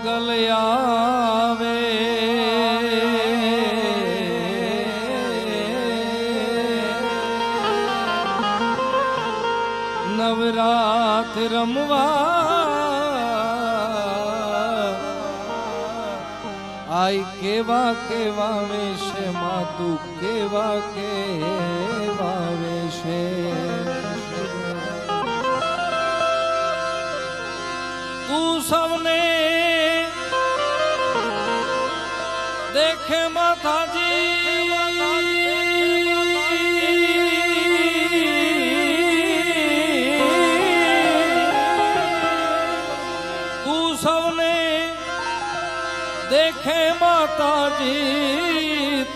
ગલયાવે નવરાત રમવા આઈ કેવા કેવા વેશે માં તું કેવા કેવા વેશે તું સૌને देखे माता जी तू सबने देखे माता जी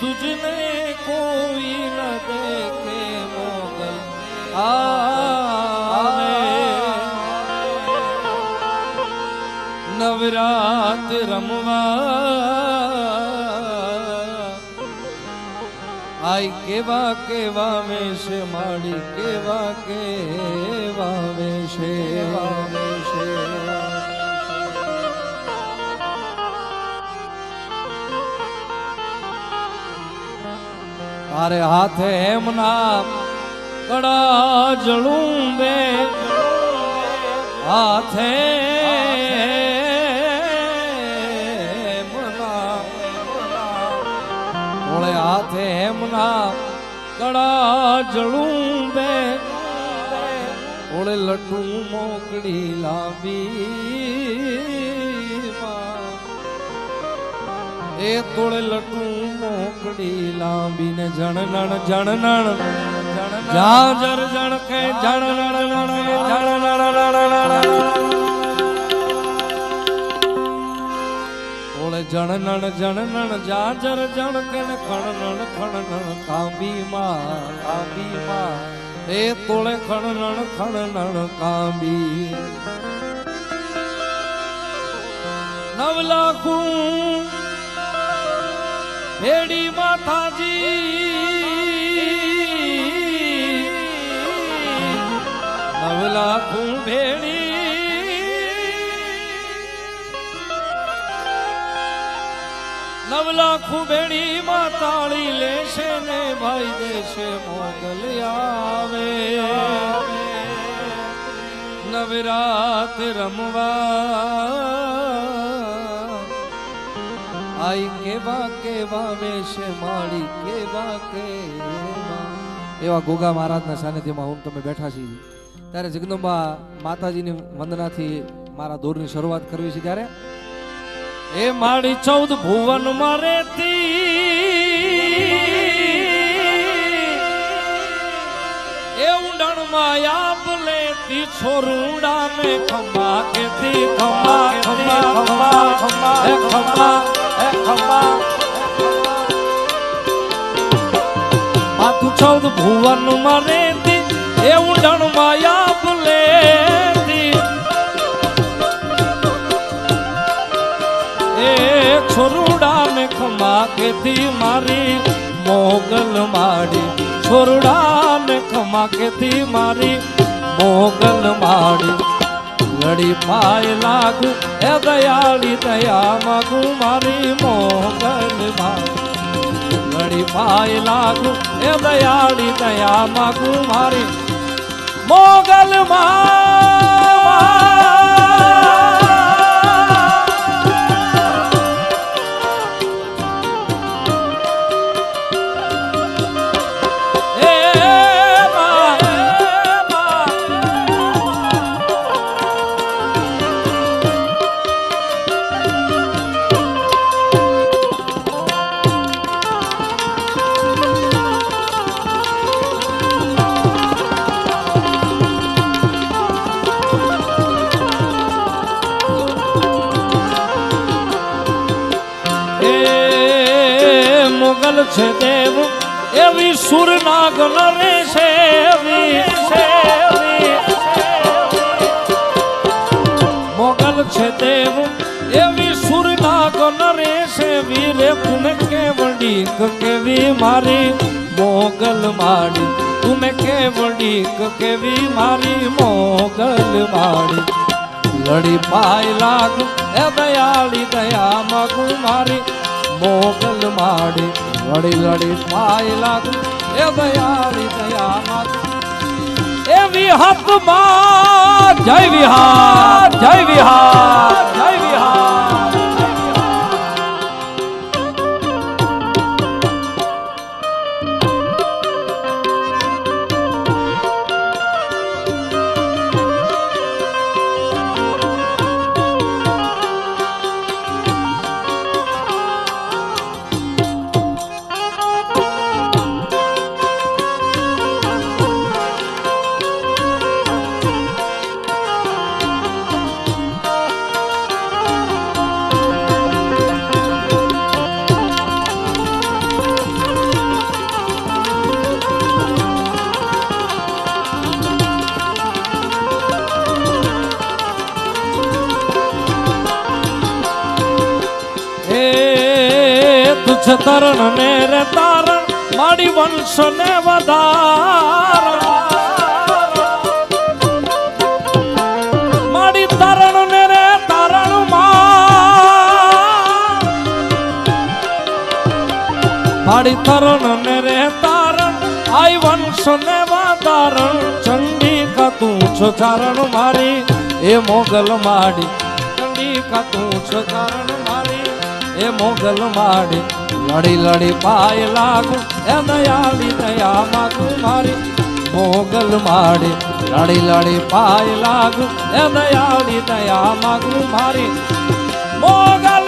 तुझने कोई न देखे मोगल नवरात रमवा आई केवा केवा वेशे माड़ी केवा केवा वेशे तारे हाथे हेमना कड़ा जलूं बे हाथे हाथे हेमना कड़ा जलूं बे ओले लड्डू मोकड़ी लांबी ए तोड़े लड्डू मोकड़ी लांबी ने जननण जाजर जण के जननण जननण जाजर जण के खणनण कांबी मां ए तोड़े खणनण कांबी नवलाखू भेड़ी माता जी नवलाखू भेड़ी नवलाखू भेड़ी माताड़ी लेशे ने भाई देशे मोगल आवे नवरात रमवा आई केवा केवा वेशे माड़ी केवा केवा एवा गोगा महाराजना सानिध्यમાં હું તમે બેઠા છીએ ત્યારે જગદંબા માતાજીની વંદનાથી મારા દોરની શરૂઆત કરવી છે ત્યારે એ માડી 14 ભુવન માં રેતી એ ઊંડાણ માં આપ લેતી છોરુડા ને ખમા કેતી ખમા હે ખમા માતું 14 ભુવન માં રેતી એ ઊંડાણ માં આપ લેતી छोरुड़ा ने खमा केती मारी मोगल माड़ी छोरुड़ा ने खमा केती मारी मोगल माड़ी लड़ी पाए लागू ए दयाली दया मागू मारी मोगल माड़ी लड़ी पाए लागू ए दयाली दया मागू मारी मोगल माड़ी મોગલ છે દેવ એવી સુર નાગ નરે મોગલ છે દેવ એવી સુર નાગ નરે વીરે તુને કેવડી કેવી મારી મોગલ માડી તુને કેવડી કેવી મારી મોગલ માડી લડી પાય લાગુ એ દયાળી દયા માગું મારી મોગલ માડી લડી લડી પાય લાગુ એ દયાળી દયા માગું એવી હાથમાં જય વિહાર જય વિહાર જય વિહાર તરણ ને રે તારણ માડી વંશ ને વધાર માડી તરણ ને રે તારણ માડી તરણ ને રે તારણ આઈ વંશ ને વધારણ ચંડિકા તું છો ચારણ મારી એ મોગલ માડી ચંડિકા તું છો ચારણ મારી એ મોગલ માડી લડી લડી પાય લાગુ એ દયાળી દયા માગું મારી મોગલ માડી લડી લડી પાય લાગુ એ દયાળી દયા માગું મારી મોગલ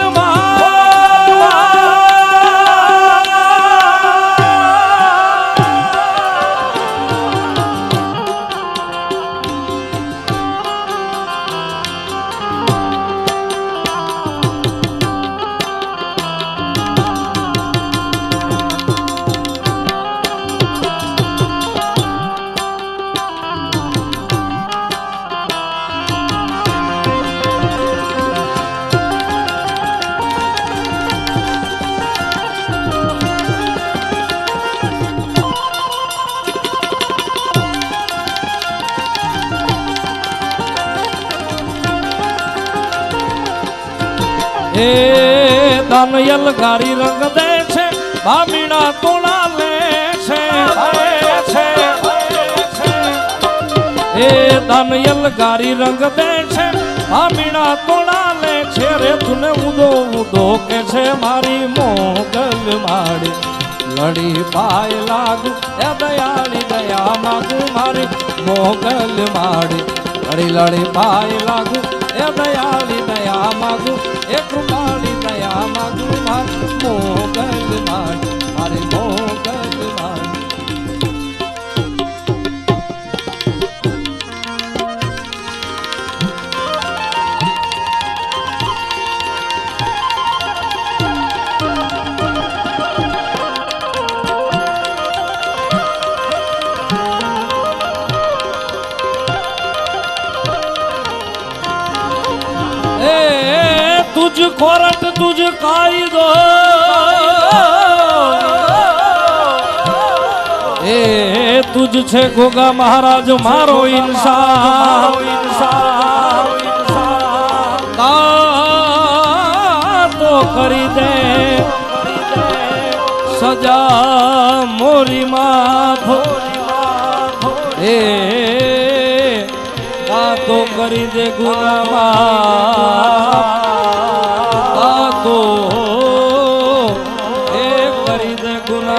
એ દાનયલ ગારી રંગ દે છે ભામીણા તોડા લે છે એ દાનયલ ગારી રંગ દે છે ભામીણા તોડા લે છે રે તુને ઉદો ઉદો કે છે મારી મોગલ માડી લડી પાય લાગુ એ દયાળી દયા માગું મારી મોગલ માડી લડી લડી પાય લાગુ એ દયાળી દયા માગું એ કૃપાળી દયા માગું મારી મોગલ માડી મારી મોગલ માડી तुझ खोरट तुझ काई दो ए तुझ छे गोगा महाराज मारो इंसान तो करी दे सजा मोरी माधो ए तो करी दे गुना तो ए करी दे गुना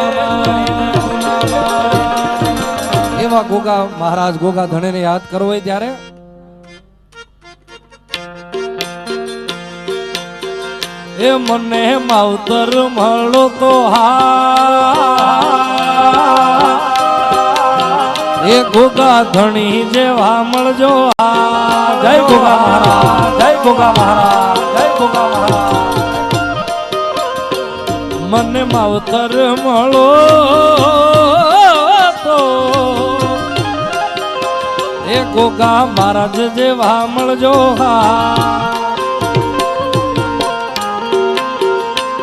एवा गोगा महाराज गोगा धणे ने याद करवो है त्यारे ए मने मावतर मळो तो हा ए गोगा धणी जेवा मळजो हा जय गोगा महाराज जय गोगा महाराज जय गोगा महाराज मने मावतर मळो तो ए गोगा महाराज जेवा मळजो हा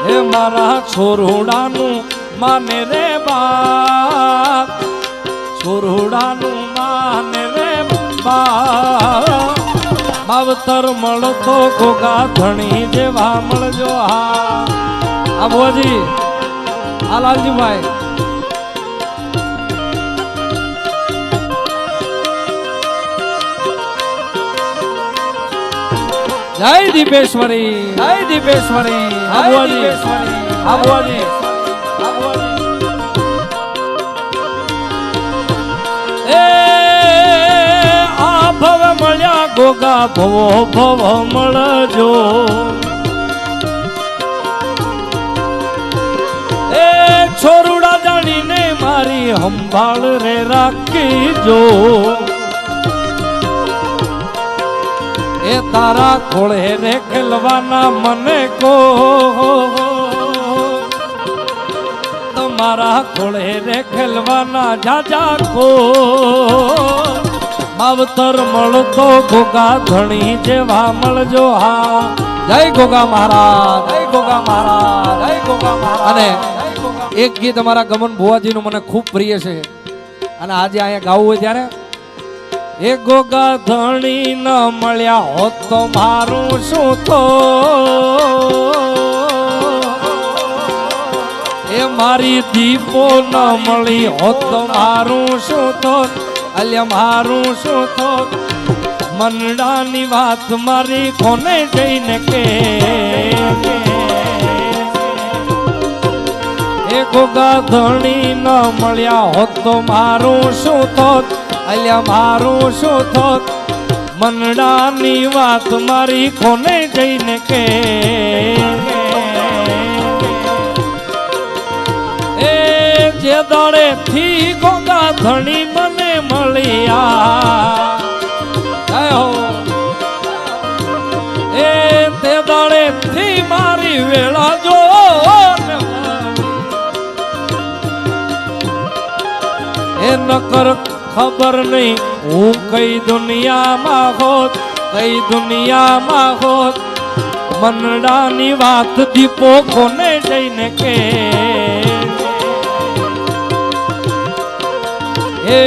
हे मारा छोरुडानु माने रे बाप छोरुडानु माने रे बाप માવતર મળતો ગોગા ધણી જેવા મળજો. હા ભુવાજી, આ લાલજીભાઈ જય દીપેશ્વરી, જય દીપેશ્વરી. આ ભુવાજી, આ ભુવાજી, આ ભુવાજી. એ આ ભવ મળ્યા ગોગા ભવો ભવ મળજો. એ છોરુડા જાણીને મારી સંભાળ રે રાખીજો. એ તારા ખોળે રે ખેલવાના મને કો, તમારા ખોળે રે ખેલવાના જાજા કો. માવતર મળતો ગોગા ધણી જેવા મળજો. હા જય ગોગા મહારાજ, જય ગોગા મહારાજ, જય ગોગા મહારાજ. અને એક ગીત અમારા ગમન ભુવાજીનું મને ખૂબ પ્રિય છે અને આજે અહીંયા ગાવું હોય ત્યારે એ ગોગા ધણી ન મળ્યા હોત તો મારું શું તો. એ મારી દીપો ન મળી હોત તો મારું શું તો. અલ્યા મારું શું તો. મનડાની વાત મારી કોને જઈને કે. એ ગોગા ધણી ન મળ્યા હોત તો મારું શું થોત. અલ્યા મારું શું થોત. મનડાની વાત મારી કોને જઈને કે. એ જે દાડે થી ગોગા ધણી મને મળ્યા. એ તે દાડે થી મારી વેળા જો. એ નકર ખબર નહીં હું કઈ દુનિયામાં હોત, કઈ દુનિયામાં હોત. મનડાની વાત દીપો કોને જઈને કે. એ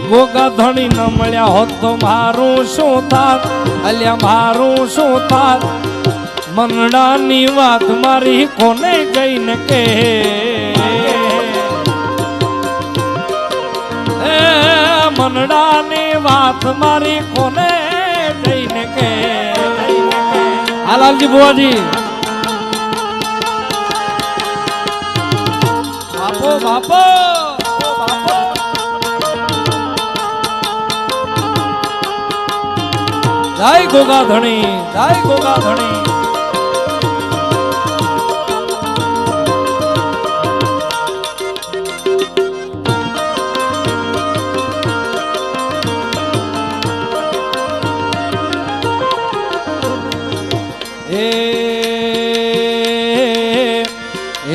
ગોગા ધણી ન મળ્યા હોત તો મારું શું થાત. અલ્યા મારું શું થાત. મનડાની વાત મારી કોને જઈને કે. મનડાની વાત મારી કોને જઈને કે. આ લાલજી બુવાજી બાપો બાપો. જય ગોગા ધણી, જય ગોગા ધણી.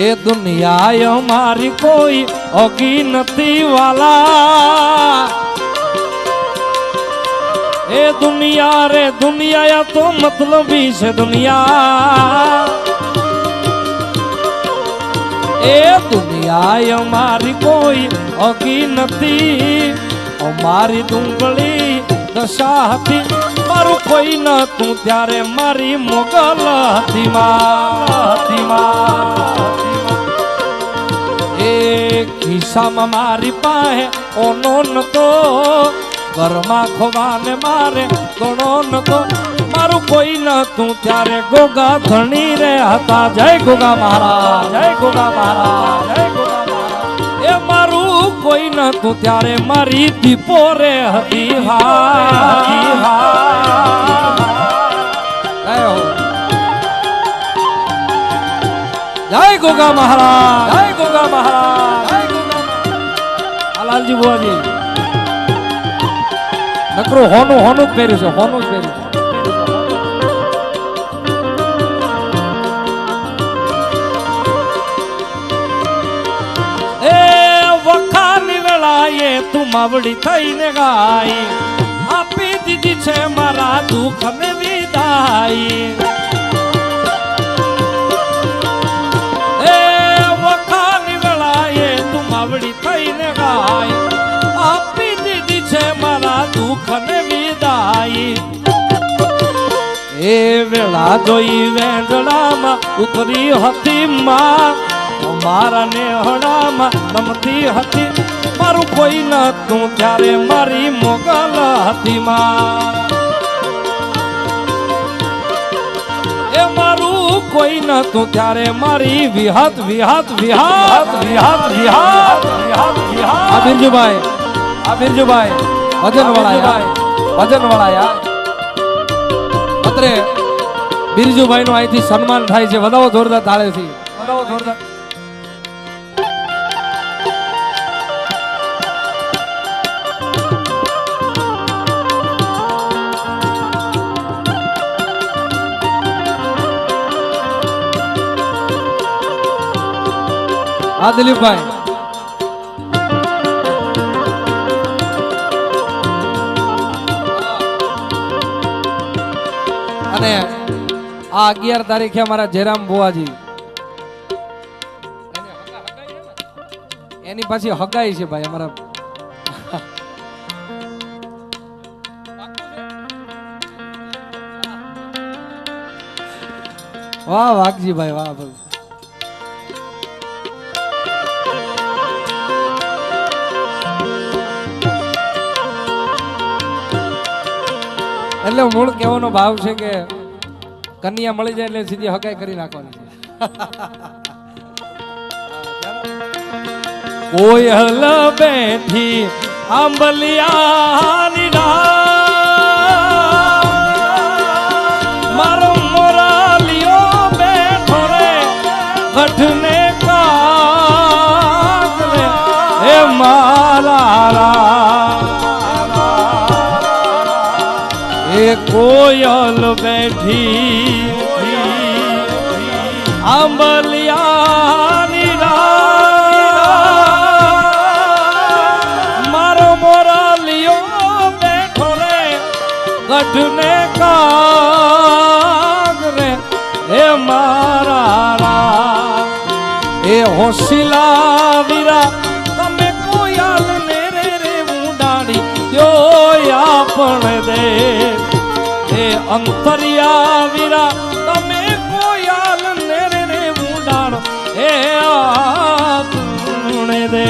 એ દુનિયા મારી કોઈ ઓગી નથી વાલા. એ દુનિયા રે દુનિયા તો મતલબી છે દુનિયા. એ દુનિયા મારી કોઈ ઓગી નથી. મારી દુંગળી દશા હતી. મારું કોઈ ન તું ત્યારે મારી મોગલ હતી માં. એ ખિસ્સામાં મારી પાસે ઓનો નતો. ઘરમાં ખોવાને મારે ગણો નતો. મારું કોઈ ન તું ત્યારે ગોગા ધણી રે હતા. જય ગોગા મહારાજ, જય ગોગા મહારાજ, જય ગોગા મહારાજ. એ મારું કોઈ ન તું ત્યારે મારી દીપો રે હતી. જય ગોગા મહારાજ, જય ગોગા મહારાજ, જય ગોગા મહારાજ. લાલજી બુવાજી નકરું હોનું હોનું જ પહેર્યું છે, હોનું જ પહેર્યું છે. એ વખાની વેળાએ તું માવડી થઈને ગાય. આપી દીધી છે મારા દુઃખ ને વિદાય. એ વખાની વેળાએ તું માવડી થઈને ગાય. આપી દીધી છે મારા દુઃખ ને વિદાય. એ વેળા જોઈ વેંદડામાં ઉતરી હતી માં, મારા નેહડામાં રમતી હતી, મારું કોઈ નતું ત્યારે મારી મોગલ હતી માં. એ મારું કોઈ નતું ત્યારે મારી વિહત વિહત વિહત વિહત વિહત વિહત. આ બિરજુભાઈ, આ બિરજુભાઈ વજનવાળા યાર, વજનવાળા યાર. અત્રે બિરજુભાઈ નું અહીંથી સન્માન થાય છે. વધાવો જોરદાર તાળીથી, વધાવો જોરદાર. હા દિલીપભાઈ, અને આ 11 તારીખે અમારા જયરામ બુવાજી, એની પાછી હગાઈ છે ભાઈ અમારા. વાહ વાઘજીભાઈ, વાહ ભાઈ. એટલે મૂળ કહેવાનો ભાવ છે કે કન્યા મળી જાય એટલે સીધી હગાઈ કરી નાખવાની છે. કોયલ બેઠી આંબલિયાની ડાળ, મારો મોરાલિયો બેઠો રે ગઢને કાગરે, હે મારા કોયલ બેઠી આંબલિયાની ડાળ, મારો મોરાલિયો બેઠો રે ગઢને કાગરે, હે મારા એ હોશિલા વીરા તમે કોયલ ને રે રે ઉડાડી દ્યો આપણે દે. અંતરિયા વીરા તમે કોયલ ને રે ઉડાડો હે આપણે દે.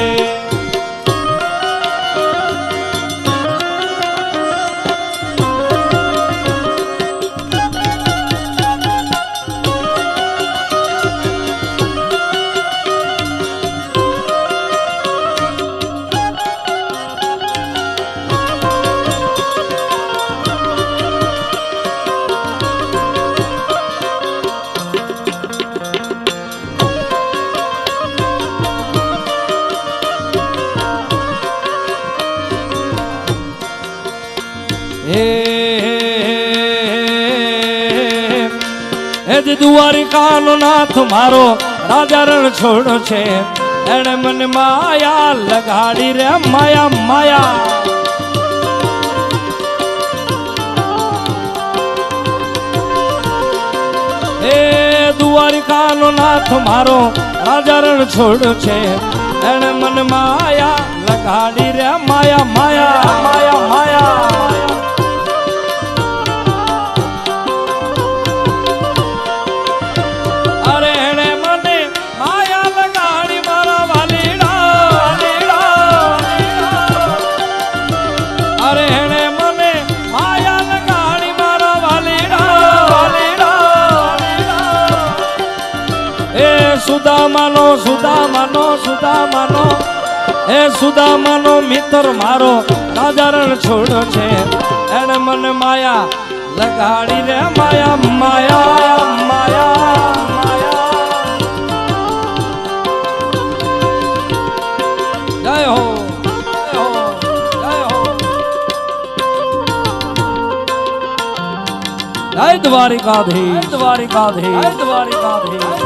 દ્વારિકાનો નાથ મારો રાજા રણ છોડ છે, એને મને માયા લગાડી રે માયા માયા. એ દ્વારિકાનો નાથ મારો રાજા રણ છોડ છે, એને મને માયા લગાડી રે માયા માયા માયા માયા. સુદામાનો સુદામાનો સુદામાનો હે સુદામાનો મિત્ર મારો રાજા રણ છોડ છે, એને મને માયા લગાડી રે માયા માયા માયા માયા. જય હો જય હો જય હો. જય દ્વારિકાધીશ, દ્વારિકાધીશ, દ્વારિકાધીશ.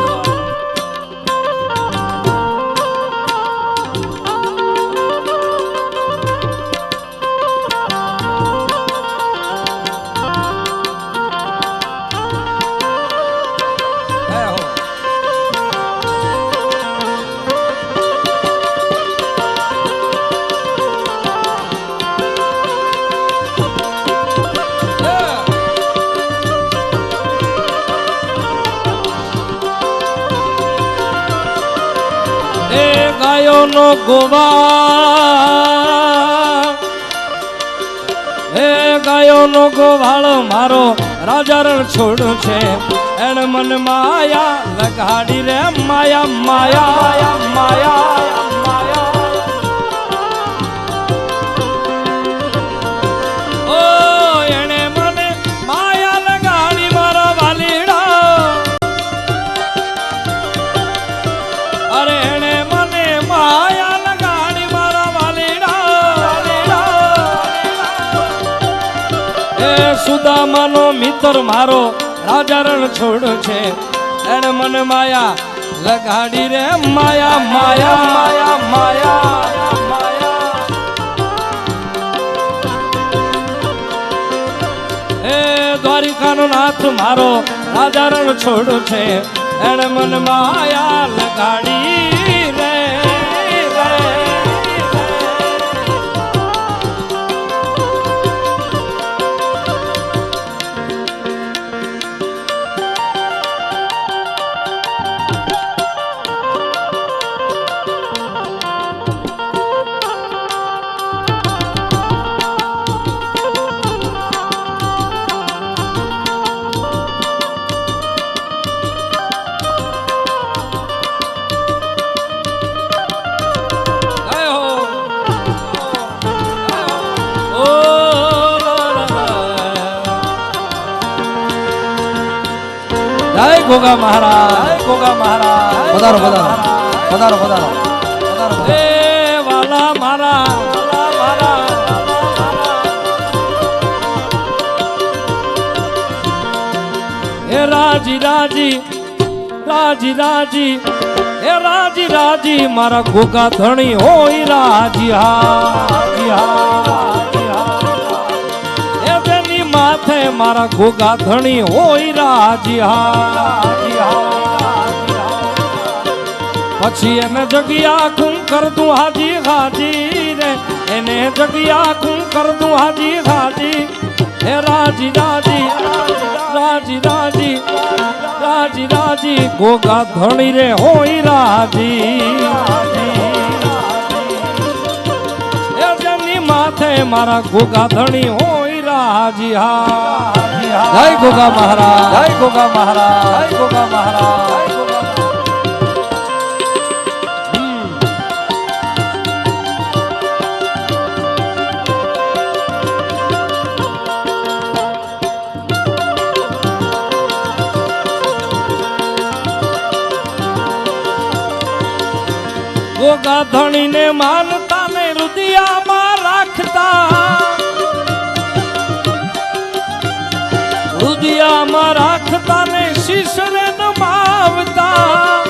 એ ગાયોનો ગોવાળ એ ગાયોનો ગોવાળ મારો રાજા રણ છોડ છે એણ મન માયા લગાડી રે માયા માયા માયા માયા ઓ એણે મને માયા લગાડી મારા વાલીડા અરે એણે મને માયા લગાડી મારા વાલીડા એ સુદામાનો મિત્ર મારો રાજા રણ છોડ છે એણે મને માયા લગાડી રે માયા માયા માયા માયા માયા એ દ્વારિકાનો નાથ મારો રાજા રણ છોડ છે એણે મને માયા લગાડી રે જય ગોગા મહારાજ ગોગા મહારાજ પધારો પધારો પધારો પધારો પધારો એ વાલા મારા એ રાજી રાજી રાજી રાજી એ રાજી રાજી મારા ગોગા ધણી હોય રાજી હાજી હાજી એ તેની માથે મારા ગોગા ધણી હોય રાજી હાજી પછી એને જગ્યા કું કર દું હાજી હાજી રે એને જગ્યા કું કર દું હાજી હાજી હે રાજી રાજી રાજી રાજી રાજી રાજી ગોગા ધણી રે હોય રાજી એ જેની માથે મારા ગોગા ધણી હોય રાજી હાજી જય ગોગા મહારાજ જય ગોગા મહારાજ જય ગોગા મહારાજ ગોગા ધણીને માનતા ને રુદિયામાં રાખતા રુદિયામાં રાખતા ને શીશને નમાવતા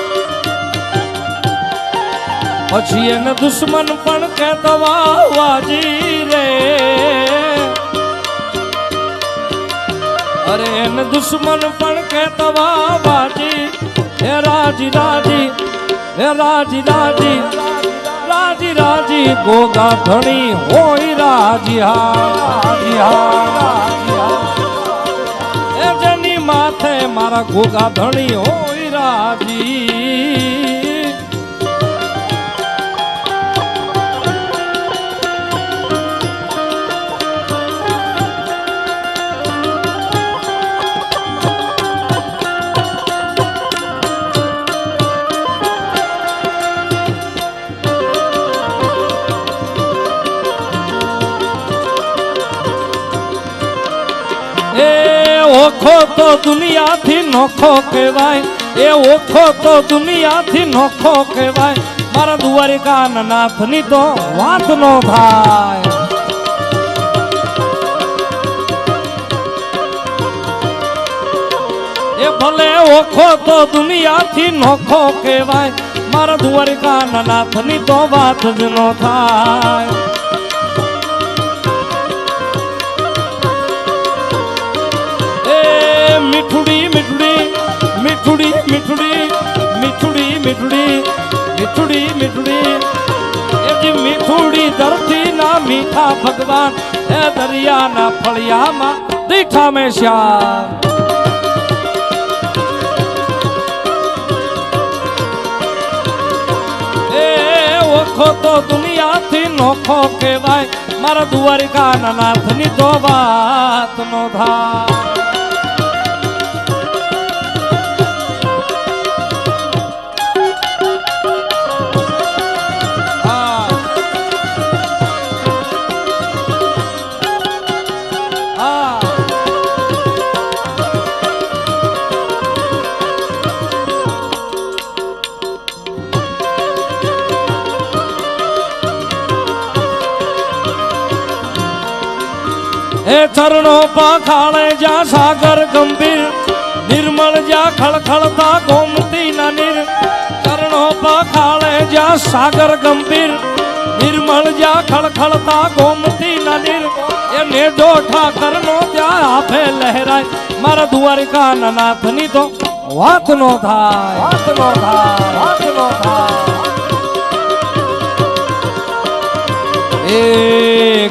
પછી એને દુશ્મન પણ કહેતા વાજી રે અરે એને દુશ્મન પણ કહેતા વાજી હે રાજી રાજી હે રાજી રાજી રાજી રાજી ગોગા ધણી હોય રાજી હાજી હાજી એ જેની માથે મારા ગોગા ધણી હોય રાજી ઓખો તો દુનિયાથી નોખો કહેવાય એ ઓખો તો દુનિયાથી નોખો કહેવાય મારા દ્વારિકા નાથની તો વાત નો થાય એ ભલે ઓખો તો દુનિયાથી નોખો કહેવાય મારા દ્વારિકા નાથની તો વાત જ નો થાય મીઠુડી મીઠુડી મીઠુડી મીઠુડી મીઠુડી મીઠુડી મીઠુડી મીઠુડી એ જે મીઠુડી ધરતી ના મીઠા ભગવાન એ દરિયાના ફળિયામાં દીઠા મેં શ્યામ એ તો દુનિયાથી નોખો કહેવાય મારા દ્વારિકાના નાથની તો વાત નો થાય. એ ચરણો પાખાળે જ્યાં સાગર ગંભીર નિર્મળ જ્યાં ખળખળતા ગોમતી ના નીર. ચરણો પાખાળે જ્યાં સાગર ગંભીર નિર્મળ જ્યાં ખળખળતા ગોમતી ના નીર. એને જો ઠાકર નો ત્યાં આફે લહેરાય મારા દ્વારિકાના નાથની તો વાત નો થાય. વાત નો થાય. વાત નો થાય. એ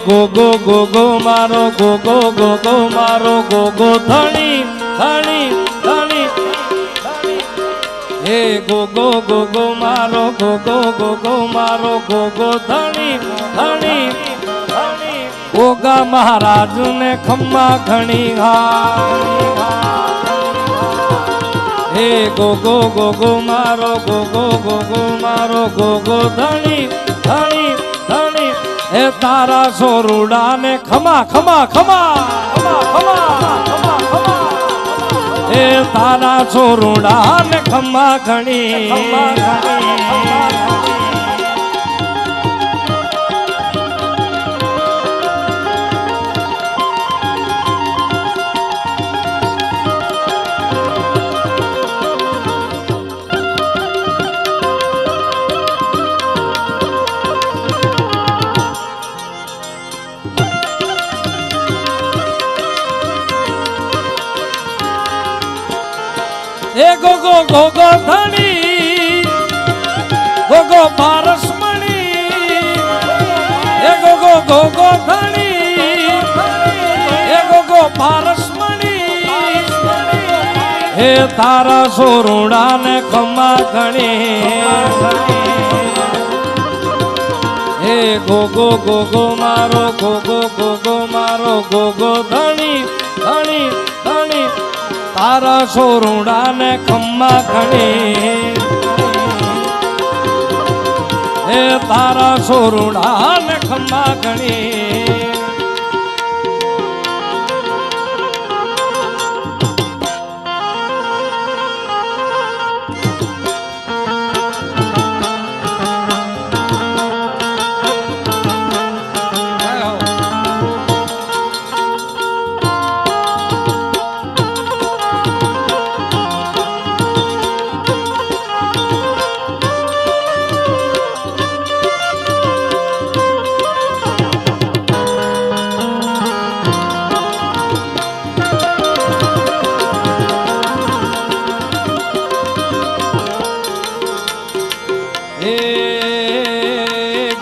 ગોગો ગોગો મારો ગોગો ગોગો મારો ગોગો ધણી ધણી ધણી. હે ગોગો ગોગો મારો ગોગો ગોગો મારો ગોગો ધણી ધણી ધણી. ગોગા મહારાજ ને ખમ્મા ઘણી હા. હે ગોગો ગોગો મારો ગોગો ગોગો મારો ગોગો ધણી ધણી ધણી. એ તારા સોરુડા ને ખમા ખમા ખમા ખમા ખમા ખમા ખમા. એ તારા સોરુડા ને ખમા ઘણી ખમા ઘણી. એ ગોગો ગોગો ધણી ગોગો પારસમણી. એ ગોગો ગોગો ધણી એ ગોગો પારસમણી. હે તારા સોરુડા ને ખમા ઘણી. હે ગોગો ગોગો મારો ગોગો ગોગો મારો ગોગો ધણી ધણી ધણી. તારા સોરુડા ને ખમ્મા ઘણી. હે તારા સોરુડા ને ખમ્મા ઘણી.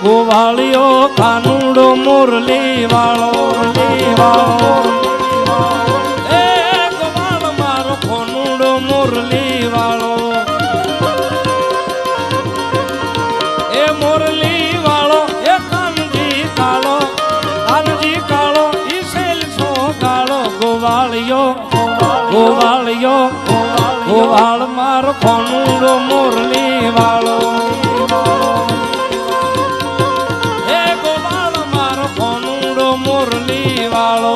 ગોવાળિયો કાનુડો મુરલી વાળો એ ગોવાળ મારો કોનુડો મુરલી વાળો. એ મુરલી વાળો એ કાનજી કાળો ઈ શેલ સો કાળો. ગોવાળિયો ગોવાળિયો ગોવાળ મારો કોનુડો મુરલી વાળો. મુરલી વાળો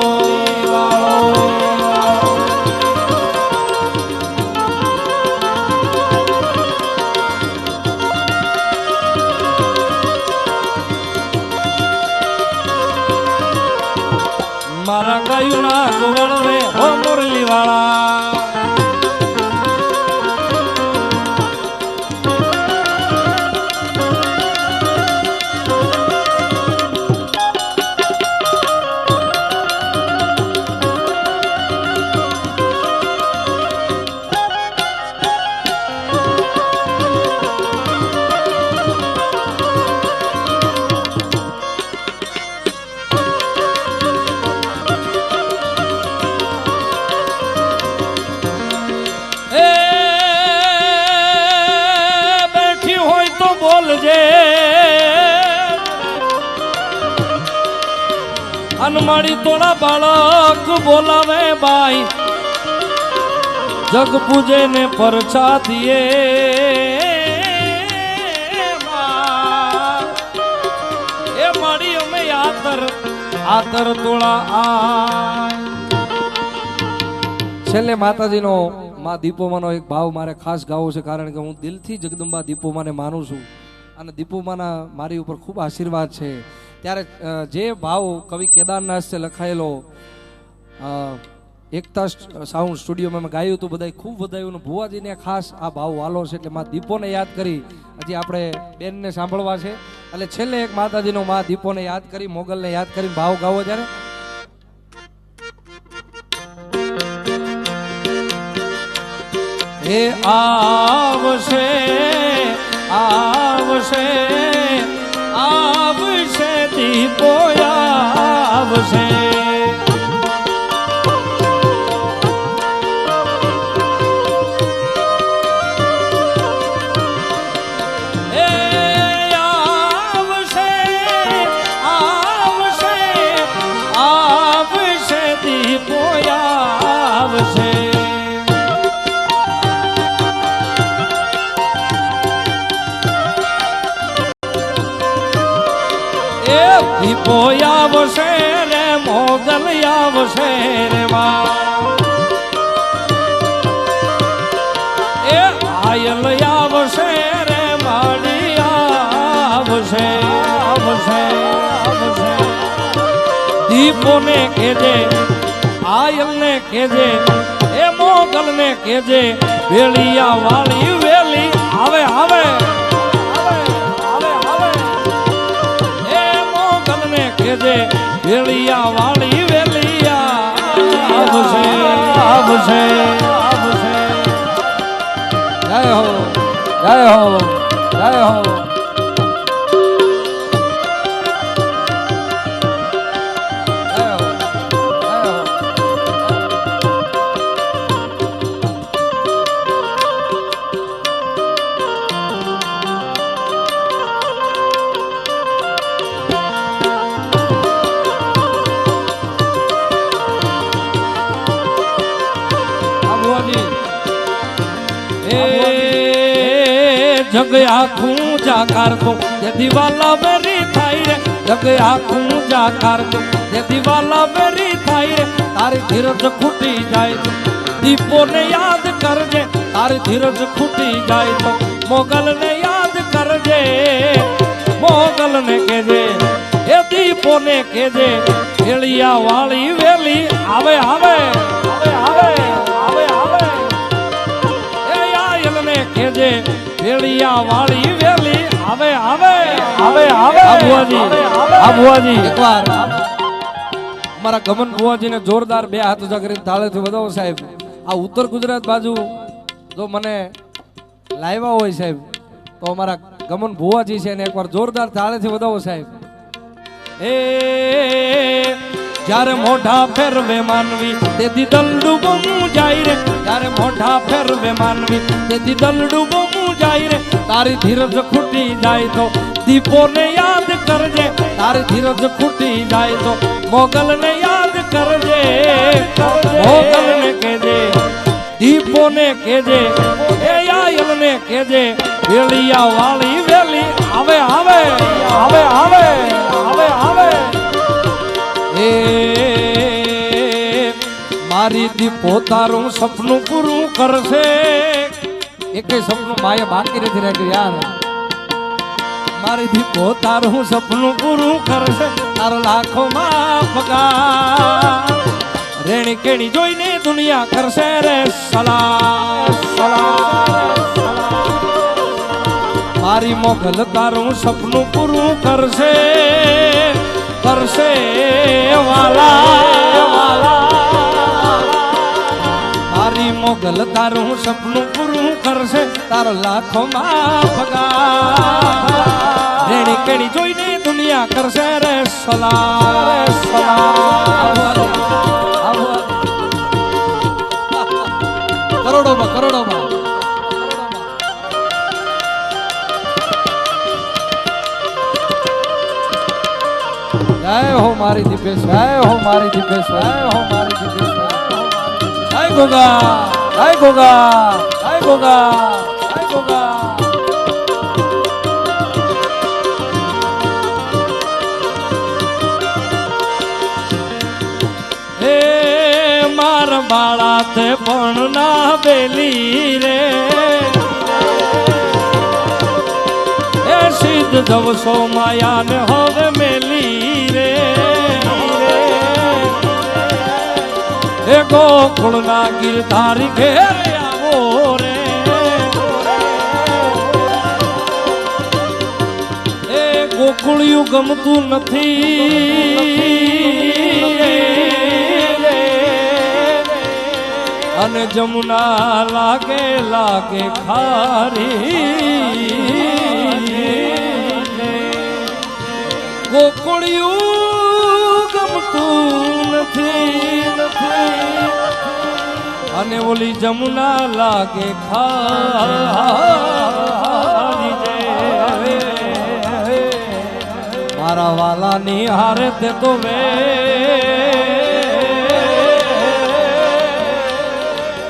મારા ગાયું ના ગોવળ રે હો મુરલી વાળા. બોલજે અનમાડી તોડા બાળક બોલાવે બાઈ જગ પૂજે ને પરછા દિએ એ માડી અમે આતર તોડા આય છેલ્લે માતાજીનો માં દીપોમાનો એક ભાવ મારે ખાસ ગાવો છે, કારણ કે હું દિલથી જગદંબા દીપોમાને માનું છું અને દીપોમાના મારી ઉપર ખૂબ આશીર્વાદ છે. ત્યારે જે ભાવ કવિ કેદારનાથે લખાયેલો એકતા સાઉન્ડ સ્ટુડિયોમાં મેં ગાયું હતું, બધાય ખૂબ વધાયું. ભુવાજીને ખાસ આ ભાવ વાલો છે, એટલે માં દીપોને યાદ કરી હજી આપણે બેનને સાંભળવા છે. એટલે છેલ્લે એક માતાજીનો માં દીપોને યાદ કરી, મોગલને યાદ કરી ભાવ ગાવો જ્યારે. હે આવશે આવશે આવશે દીપો આવશે દીપો આવશે રે મોગલ આવશે રે માં એ આયલ આવશે રે માડી આવશે આવશે આવશે દીપો ને કેજે આયલ ને કેજે એ મોગલ ને કેજે વેલિયા વાળી વેલી આવે આવે કેજે વેલિયા વાળી વેલિયા આવશે આવશે આવશે. જય હો જય હો જય હો. જગ આખું જાકાર તો જે દિવાલા વેરી થાય રે જગ આખું જાકાર તો જે દિવાલા વેરી થાય રે તારી ધીરજ ખૂટી જાય તો દીપો ને યાદ કરજે તારી ધીરજ ખૂટી જાય તો મોગલ ને યાદ કરજે મોગલ ને કેજે એ દીપો ને કેજે વેલિયા વાળી વેલી આવે આવે આવે આવે આવે એ આયલ ને કેજે વેલિયા વાળી વેલી આવે આવે આવે આવે. આ ભુવાજી એકવાર અમારા ગમન ભુવાજીને જોરદાર બે હાથ ઊંચા કરીને તાળીથી વધાવો સાહેબ. આ ઉત્તર ગુજરાત બાજુ જો મને લાવ્યા હોય સાહેબ તો અમારા ગમન ભુવાજી છે ને એકવાર જોરદાર તાળીથી વધાવો સાહેબ. એ જ્યારે મોઢા ફેરવે માનવી તેથી દલડું બમું જાય રે જ્યારે મોઢા ફેરવે માનવી તેથી દલડું બમું જાય રે તારી ધીરજ ખૂટી જાય તો દીપો ને યાદ કરજે તારી ધીરજ ખૂટી જાય તો મોગલ ને યાદ કરજે મોગલ ને કેજે દીપો ને કેજે એ આયલ ને કેજે વેલિયા વાળી વેલી આવે આવે આવે આવે આવે આવે. એ મારી દીપો તારું સપનું પૂરું કરશે એક સપનું માએ બાકી નથી રાખ્યું યાર. મારી દીપો તારું સપનું પૂરું કરશે તારો લાખો માં પગાર રેણી કેણી જોઈને દુનિયા કરશે રે સલા સલા. મારી મોગલ તારું સપનું પૂરું કરશે કરશે વાલા વાલા મારી મોગલ તારું સપનું પૂરું કરશે તારો લાખો માં પગાર રેણી કેણી જોઈને દુનિયા કરશે રે સલા રે સલા. કરોડોમાં કરોડોમાં જય જય હો મારી દીપેશ, જય હો મારી દીપેશ, જય હો મારી દીપેશ, જય ગોગા, જય ગોગા, જય ગોગા, જય ગોગા. હે માર બાળા તે પણ ના બેલી રે, એ સિદ્ધ દવસો માયા ને હવે મેલી રે, એ ગોકુળ ના ગિરધારી ઘેર આવો રે, એ ગોકુળિયું ગમતું નથી અને જમુના લાગે લાગે ખારી, ગોકુળિયું ગમતું નથી અને ઓલી જમુના લાગે ખારી રે, મારા વાલાની હારે તે તો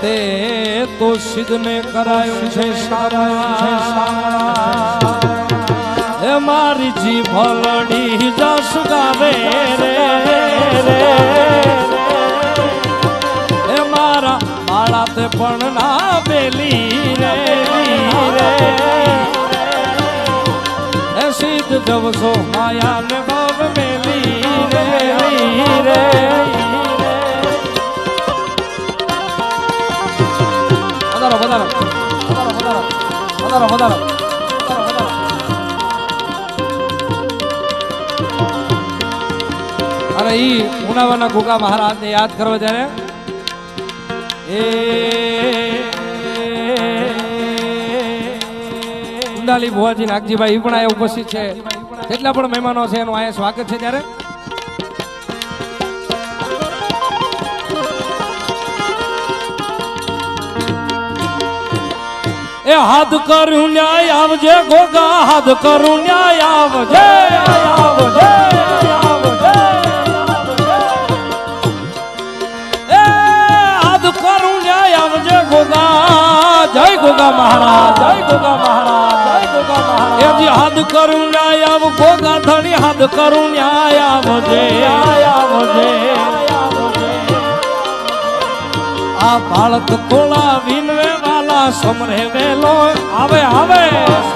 તે તો સિદ્ધને કરાયું છે સારા, એ મારી જી ભલડી જસ ગાવે રે, એ મારા બાળા તે પણ ના બેલી રે, એ સિદ્ધ જવસો માયા ને ભાવ મેલી રે, વધારો વધારો વધારો વધારો વધારો. અને ઈ ઉનાવાના ગોગા મહારાજને યાદ કરવા ત્યારે એ કુંડાલી ભુવાજી નાગજીભાઈ ઈ પણ અહીંયા ઉપસ્થિત છે, જેટલા પણ મહેમાનો છે એનું અહીંયા સ્વાગત છે. ત્યારે એ હાથ કરું ન્યાય આવજે ગોગા, હાથ કરું ન્યાય આવજે, આવજે, આવજે, એ હાથ કરું ન્યાય આવજે ગોગા, જય ગોગા મહારાજ, જય ગોગા મહારાજ, જય ગોગા મહારાજ. એ જી હાથ કરું ન્યાય આવ ગોગા ધણી, હાથ કરું ન્યાય આવજે, આવજે, આ બાળક કોળા વિનવે વાલા સમરે વેલો આવે આવે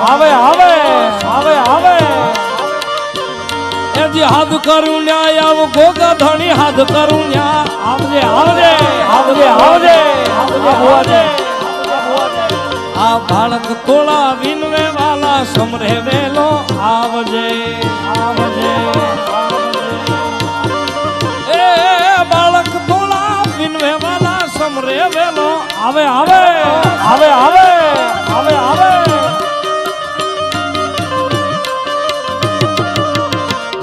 આવે આવે આવે આવે, એ જી હાથ કરું ન્યાય આવ ગોગા ધણી, હાથ કરું ન્યાય આવજે, આવજે, આવજે, આવજે, આવજે, આ બાળક કોળા વિનવે વાલા સમરે વેલો આવજે, આવજે, એ બાળક કોળા વિનવે વાલા સમરે વેલો આવે આવે આવે આવે આવે આવે.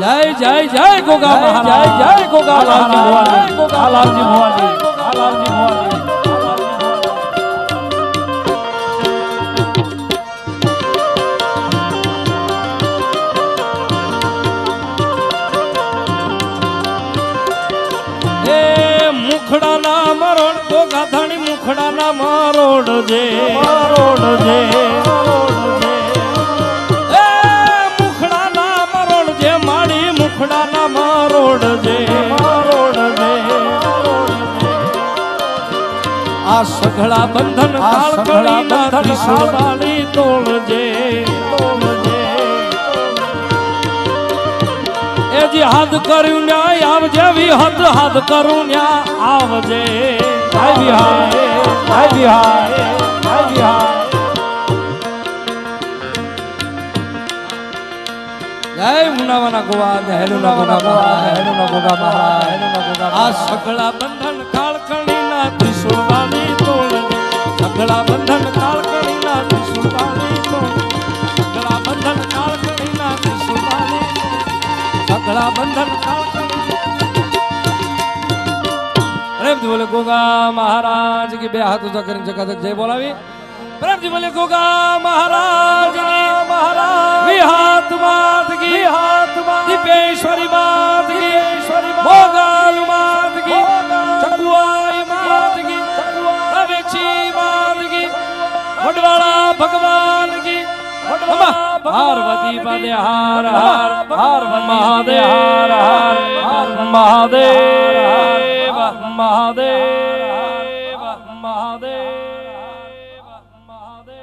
જય જય જય ગોગા મહારાજ, જય જય ગોગા મહારાજ, ગોગા લાલજી ભુવાજી, ગોગા લાલજી ભુવાજી. મુખડા ના મરોડ ગોગા ધણી, મુખડા ના મરોડ જે, મરોડ જે, એ મુખડા ના મરોડ જે માડી, મુખડા ના મરોડ જે, મરોડ જે, આ સઘળા બંધન કાળકળી ના ત્રિશુળ વાળી તોળજે, તોળજે, એ જી હાથ કર્યું ન્યાય આવજે, વિહત હાથ કરું ન્યા આવજે, જય વિહાર, જય વિહાર, જય વિહાર. જય ઉનાવાના ગોવા, હેલુના ગોગા મહારાજ, હેલુના ગોગા મહારાજ, હેલુના ગોગા આ સઘળા બંધન કાળકણી ના ત્રિશુળ વાળી તોળજે, સઘળા બંધન કાળકણી ના ત્રિશુળ વાળી તોળજે, સઘળા બંધન કાળકણી ના ત્રિશુળ વાળી, સઘળા બંધન કાળકણી. પ્રેમથી બોલે ગોગા મહારાજ કી, બે હાથ ઊંચા કરીને જગત જય બોલાવી. પ્રેમથી બોલે ગોગા મહારાજ ની, મહારાજ વિહાત માત કી, વિહાત માત દીપેશ્વરી માત કી. ભગવાન કી પાર્વતી પદે હાર હાર મહાદેવ હાર હાર મહાદેવ મહાદેવ મહાદેવ મહાદેવ.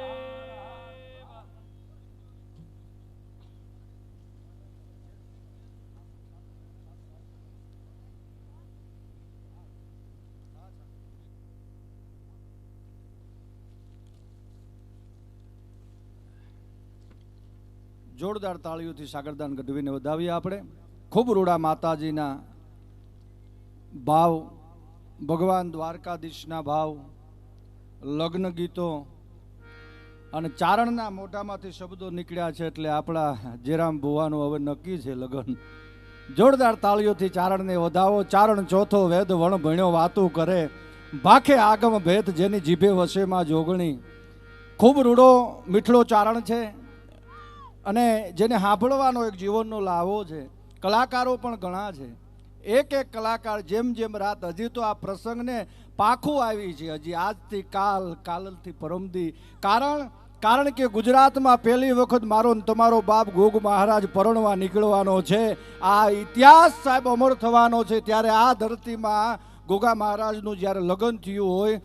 જોરદાર તાળીઓથી સાગરદાન ગઢવીને વધાવીએ આપણે. ખૂબ રૂડા માતાજીના ભાવ, ભગવાન દ્વારકાધીશના ભાવ, લગ્ન ગીતો અને ચારણના મોઢામાંથી શબ્દો નીકળ્યા છે એટલે આપણા જેરામ ભુવાનું હવે નક્કી છે લગ્ન. જોરદાર તાળીઓથી ચારણને વધાવો. ચારણ ચોથો વેદ વણ ભણ્યો વાતું કરે, ભાખે આગમ ભેદ જેની જીભે વશેમાં જોગણી. ખૂબ રૂડો મીઠડો ચારણ છે અને જેને સાંભળવાનો એક જીવનનો લાવો છે. કલાકારો પણ ઘણા છે. એક એક કલાકાર જેમ જેમ રાત, હજી તો આ પ્રસંગને પાખું આવી છે, હજી આજથી કાલ, કાલથી પરમદી. કારણ કે ગુજરાતમાં પહેલી વખત મારો ને તમારો બાપ ગોગ મહારાજ પરણવા નીકળવાનો છે. આ ઇતિહાસ સાહેબ અમર થવાનો છે. ત્યારે આ ધરતીમાં ગોગા મહારાજનું જ્યારે લગ્ન થયું હોય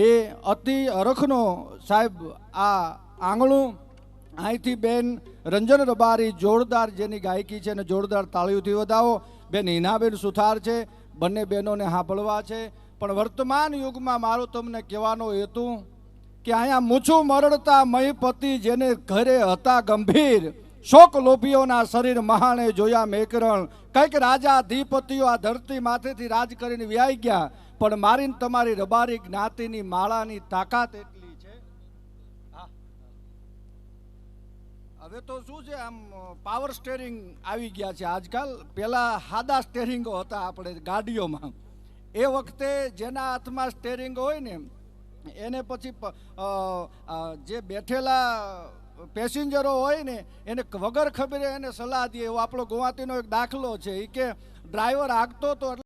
એ અતિ અરખનો સાહેબ આ આંગણું. અહીંથી બેન રંજન રબારી જોરદાર જેની ગાયકી છે અને જોરદાર તાળીઓથી વધાવો. બેન હિનાબેન સુથાર છે. બંને બહેનોને સાંભળવા છે. પણ વર્તમાન યુગમાં મારો તમને કહેવાનો હેતુ કે અહીંયા મૂછું મરડતા મહીપતિ જેને ઘરે હતા ગંભીર, શોક લોભીઓના શરીર મહાણે જોયા મેકરણ. કંઈક રાજા અધિપતિઓ આ ધરતી માથેથી રાજ કરીને વ્યાઈ ગયા, પણ મારીને તમારી રબારી જ્ઞાતિની માળાની તાકાત એટલી છે. હવે તો શું છે, આમ પાવર સ્ટેરિંગ આવી ગયા છે આજકાલ. પેલા સાદા સ્ટેરિંગો હતા આપણે ગાડીઓમાં. એ વખતે જેના હાથમાં સ્ટેરિંગ હોય ને એને પછી જે બેઠેલા પેસેન્જરો હોય ને એને વગર ખબરે એને સલાહ દે. એવો આપણો ગુવાહાટીનો એક દાખલો છે. એ કે ડ્રાઈવર હાંકતો તો